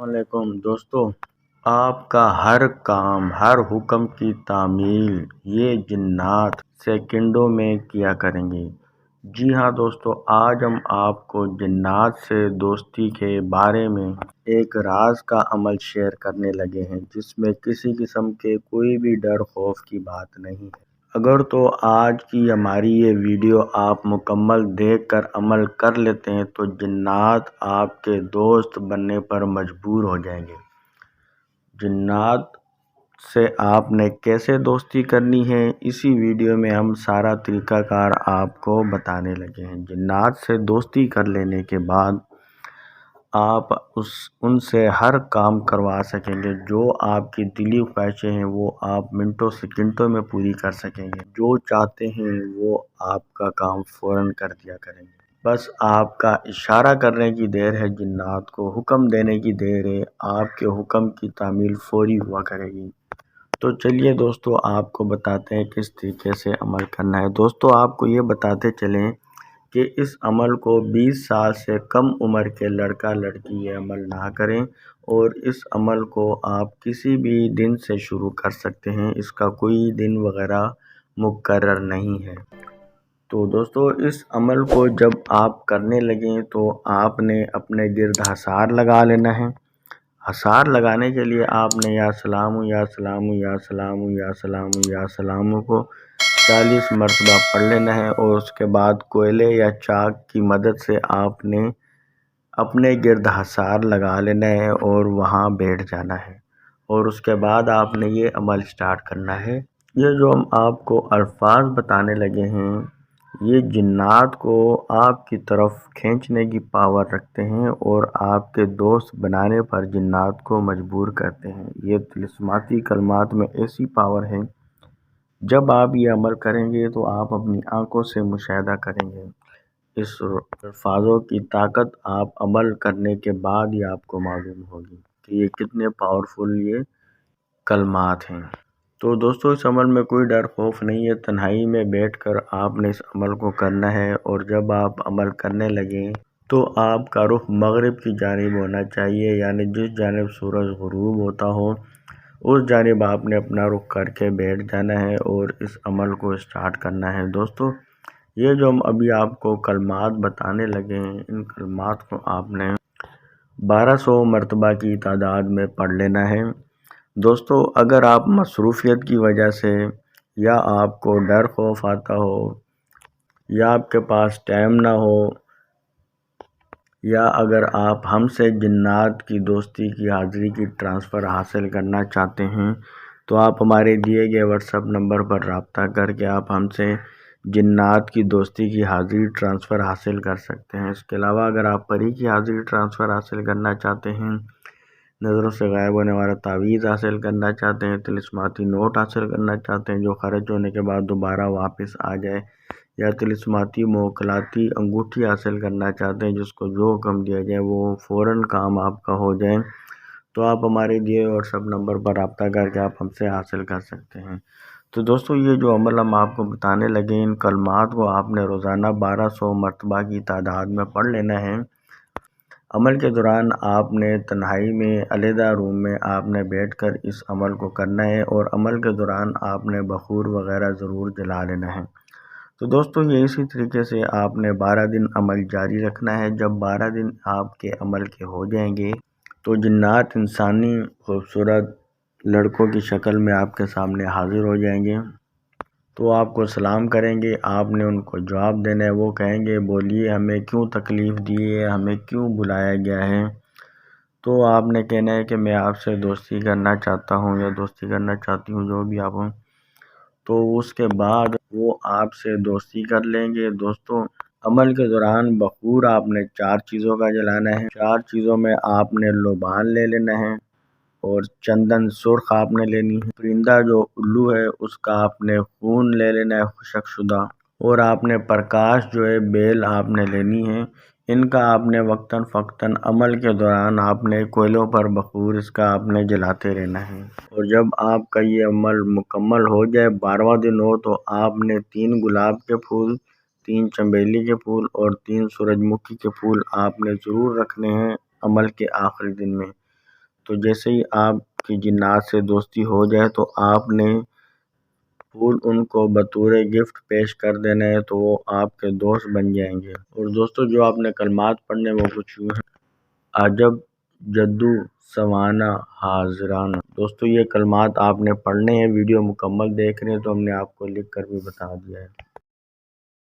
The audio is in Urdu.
السلام علیکم دوستو، آپ کا ہر کام، ہر حکم کی تعمیل یہ جنات سیکنڈوں میں کیا کریں گے۔ جی ہاں دوستو، آج ہم آپ کو جنات سے دوستی کے بارے میں ایک راز کا عمل شیئر کرنے لگے ہیں، جس میں کسی قسم کے کوئی بھی ڈر خوف کی بات نہیں ہے۔ اگر تو آج کی ہماری یہ ویڈیو آپ مکمل دیکھ کر عمل کر لیتے ہیں تو جنات آپ کے دوست بننے پر مجبور ہو جائیں گے۔ جنات سے آپ نے کیسے دوستی کرنی ہے، اسی ویڈیو میں ہم سارا طریقہ کار آپ کو بتانے لگے ہیں۔ جنات سے دوستی کر لینے کے بعد آپ ان سے ہر کام کروا سکیں گے۔ جو آپ کی دلی خواہشیں ہیں وہ آپ منٹوں سیکنڈوں میں پوری کر سکیں گے۔ جو چاہتے ہیں وہ آپ کا کام فوراً کر دیا کریں گے۔ بس آپ کا اشارہ کرنے کی دیر ہے، جنات کو حکم دینے کی دیر ہے، آپ کے حکم کی تعمیل فوری ہوا کرے گی۔ تو چلیے دوستو، آپ کو بتاتے ہیں کس طریقے سے عمل کرنا ہے۔ دوستو، آپ کو یہ بتاتے چلیں کہ اس عمل کو 20 سال سے کم عمر کے لڑکا لڑکی یہ عمل نہ کریں، اور اس عمل کو آپ کسی بھی دن سے شروع کر سکتے ہیں، اس کا کوئی دن وغیرہ مقرر نہیں ہے۔ تو دوستو، اس عمل کو جب آپ کرنے لگیں تو آپ نے اپنے گرد حصار لگا لینا ہے۔ حصار لگانے کے لیے آپ نے یا سلام یا سلام یا سلام یا سلام یا سلام کو 40 مرتبہ پڑھ لینا ہے، اور اس کے بعد کوئلے یا چاک کی مدد سے آپ نے اپنے گرد حصار لگا لینا ہے اور وہاں بیٹھ جانا ہے، اور اس کے بعد آپ نے یہ عمل سٹارٹ کرنا ہے۔ یہ جو ہم آپ کو الفاظ بتانے لگے ہیں، یہ جنات کو آپ کی طرف کھینچنے کی پاور رکھتے ہیں اور آپ کے دوست بنانے پر جنات کو مجبور کرتے ہیں۔ یہ طلسماتی کلمات میں ایسی پاور ہے، جب آپ یہ عمل کریں گے تو آپ اپنی آنکھوں سے مشاہدہ کریں گے۔ اس الفاظوں کی طاقت آپ عمل کرنے کے بعد ہی آپ کو معلوم ہوگی کہ یہ کتنے پاورفل یہ کلمات ہیں۔ تو دوستو، اس عمل میں کوئی ڈر خوف نہیں ہے، تنہائی میں بیٹھ کر آپ نے اس عمل کو کرنا ہے، اور جب آپ عمل کرنے لگیں تو آپ کا رخ مغرب کی جانب ہونا چاہیے، یعنی جس جانب سورج غروب ہوتا ہو اس جانب آپ نے اپنا رخ کر کے بیٹھ جانا ہے اور اس عمل کو سٹارٹ کرنا ہے۔ دوستو، یہ جو ہم ابھی آپ کو کلمات بتانے لگے ہیں، ان کلمات کو آپ نے 1200 مرتبہ کی تعداد میں پڑھ لینا ہے۔ دوستو، اگر آپ مصروفیت کی وجہ سے، یا آپ کو ڈر خوف آتا ہو، یا آپ کے پاس ٹائم نہ ہو، یا اگر آپ ہم سے جنات کی دوستی کی حاضری کی ٹرانسفر حاصل کرنا چاہتے ہیں تو آپ ہمارے دیے گئے واٹس ایپ نمبر پر رابطہ کر کے آپ ہم سے جنات کی دوستی کی حاضری ٹرانسفر حاصل کر سکتے ہیں۔ اس کے علاوہ اگر آپ پری کی حاضری ٹرانسفر حاصل کرنا چاہتے ہیں، نظروں سے غائب ہونے والا تعویذ حاصل کرنا چاہتے ہیں، طلسماتی نوٹ حاصل کرنا چاہتے ہیں جو خرچ ہونے کے بعد دوبارہ واپس آ جائے، یا طلسماتی موکلاتی انگوٹھی حاصل کرنا چاہتے ہیں جس کو جو حکم دیا جائے وہ فوراً کام آپ کا ہو جائے، تو آپ ہمارے دیے واٹس ایپ نمبر پر رابطہ کر کے آپ ہم سے حاصل کر سکتے ہیں۔ تو دوستو، یہ جو عمل ہم آپ کو بتانے لگے، ان کلمات کو آپ نے روزانہ 1200 مرتبہ کی تعداد میں پڑھ لینا ہے۔ عمل کے دوران آپ نے تنہائی میں علیحدہ روم میں آپ نے بیٹھ کر اس عمل کو کرنا ہے، اور عمل کے دوران آپ نے بخور وغیرہ ضرور جلا لینا ہے۔ تو دوستو، یہ اسی طریقے سے آپ نے 12 دن عمل جاری رکھنا ہے۔ جب 12 دن آپ کے عمل کے ہو جائیں گے تو جنات انسانی خوبصورت لڑکوں کی شکل میں آپ کے سامنے حاضر ہو جائیں گے، تو آپ کو سلام کریں گے، آپ نے ان کو جواب دینا ہے۔ وہ کہیں گے، بولیے ہمیں کیوں تکلیف دی ہے، ہمیں کیوں بلایا گیا ہے؟ تو آپ نے کہنا ہے کہ میں آپ سے دوستی کرنا چاہتا ہوں یا دوستی کرنا چاہتی ہوں، جو بھی آپ ہوں۔ تو اس کے بعد وہ آپ سے دوستی کر لیں گے۔ دوستو، عمل کے دوران بخور آپ نے 4 چیزوں کا جلانا ہے۔ 4 چیزوں میں آپ نے لوبان لے لینا ہے، اور چندن سرخ آپ نے لینی ہے۔ پرندہ جو الو ہے اس کا آپ نے خون لے لینا ہے، خشک شدہ، اور آپ نے پرکاش جو ہے بیل آپ نے لینی ہے۔ ان کا آپ نے وقتاً فوقتاً عمل کے دوران آپ نے کوئلوں پر بخور اس کا آپ نے جلاتے رہنا ہے، اور جب آپ کا یہ عمل مکمل ہو جائے، 12واں دن ہو، تو آپ نے 3 گلاب کے پھول، 3 چنبیلی کے پھول اور 3 سورج مکھی کے پھول آپ نے ضرور رکھنے ہیں عمل کے آخری دن میں۔ تو جیسے ہی آپ کی جنات سے دوستی ہو جائے تو آپ نے پھول ان کو بطور گفٹ پیش کر دینا ہے، تو وہ آپ کے دوست بن جائیں گے۔ اور دوستو جو آپ نے کلمات پڑھنے وہ کچھ یوں ہیں: عجب جدو سوانا حاضرانہ۔ دوستو یہ کلمات آپ نے پڑھنے ہیں، ویڈیو مکمل دیکھ رہے ہیں تو ہم نے آپ کو لکھ کر بھی بتا دیا ہے۔